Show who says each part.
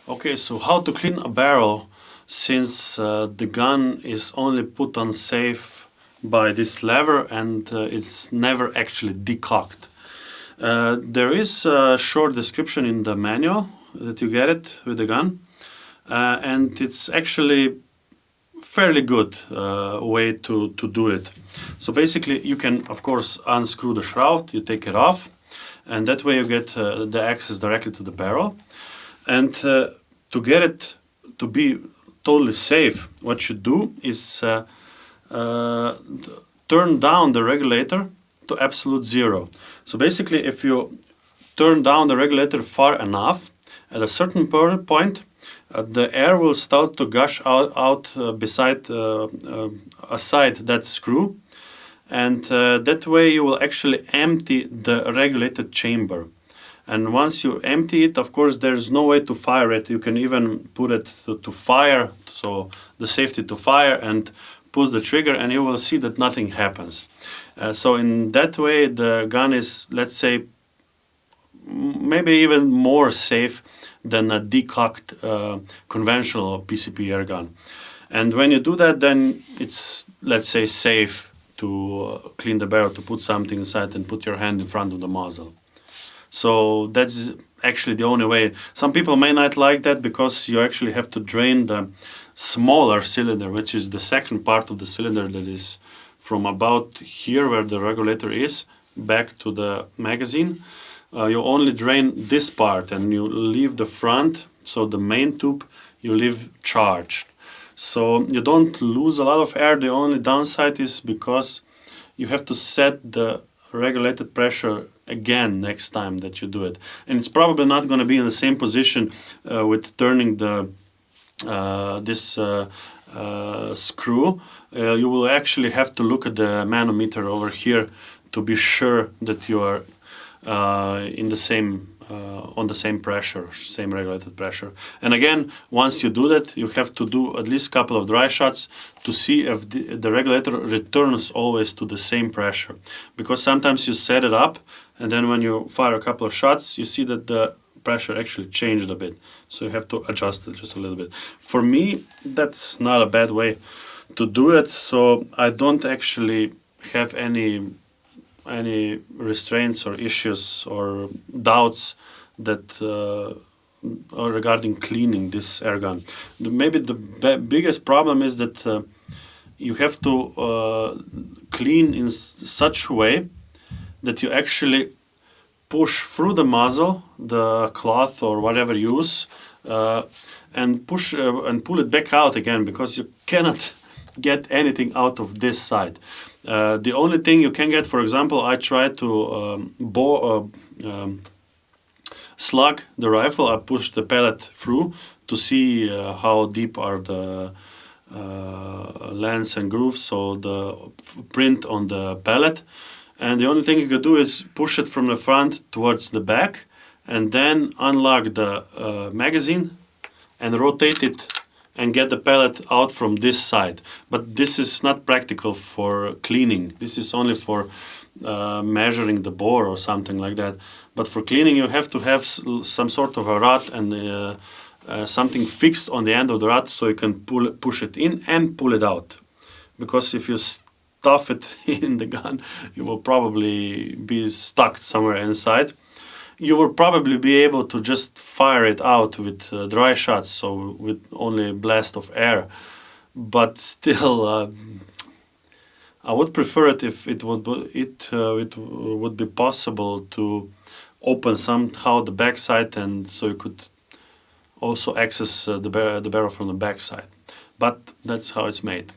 Speaker 1: Okay, so how to clean a barrel since the gun is only put on safe by this lever and it's never actually decocked. There is a short description in the manual that you get it with the gun, and it's actually fairly good way to do it. So basically you can of course unscrew the shroud, you take it off, and that way you get the access directly to the barrel. And to get it to be totally safe, what you do is turn down the regulator to absolute zero. So basically if you turn down the regulator far enough, at a certain point the air will start to gush out aside that screw, and that way you will actually empty the regulated chamber. And once you empty it, of course, there's no way to fire it. You can even put it to fire, so the safety to fire, and push the trigger, and you will see that nothing happens. So in that way, the gun is, let's say, maybe even more safe than a decocked conventional PCP air gun. And when you do that, then it's, let's say, safe to clean the barrel, to put something inside and put your hand in front of the muzzle. So that's actually the only way. Some people may not like that because you actually have to drain the smaller cylinder, which is the second part of the cylinder that is from about here where the regulator is back to the magazine. You only drain this part and you leave the front, so the main tube, you leave charged. So you don't lose a lot of air. The only downside is because you have to set the regulated pressure again next time that you do it, and it's probably not going to be in the same position with turning the screw. You will actually have to look at the manometer over here to be sure that you are in the same on the same pressure, same regulated pressure. And again, once you do that, you have to do at least a couple of dry shots to see if the regulator returns always to the same pressure. Because sometimes you set it up, and then when you fire a couple of shots, you see that the pressure actually changed a bit. So you have to adjust it just a little bit. For me, that's not a bad way to do it. So I don't actually have any restraints or issues or doubts that regarding cleaning this air gun. Maybe the biggest problem is that you have to clean in such a way that you actually push through the muzzle, the cloth or whatever you use, and push and pull it back out again, because you cannot get anything out of this side. The only thing you can get, for example, I tried to slug the rifle. I pushed the pellet through to see how deep are the lands and grooves, so the print on the pellet. And the only thing you could do is push it from the front towards the back, and then unlock the magazine and rotate it and get the pellet out from this side. But this is not practical for cleaning. This is only for measuring the bore or something like that. But for cleaning, you have to have some sort of a rod and something fixed on the end of the rod, so you can push it in and pull it out. Because if you stuff it in the gun, you will probably be stuck somewhere inside. You will probably be able to just fire it out with dry shots, so with only a blast of air. But still, I would prefer it if it would be possible to open somehow the backside, and so you could also access the barrel from the backside. But that's how it's made.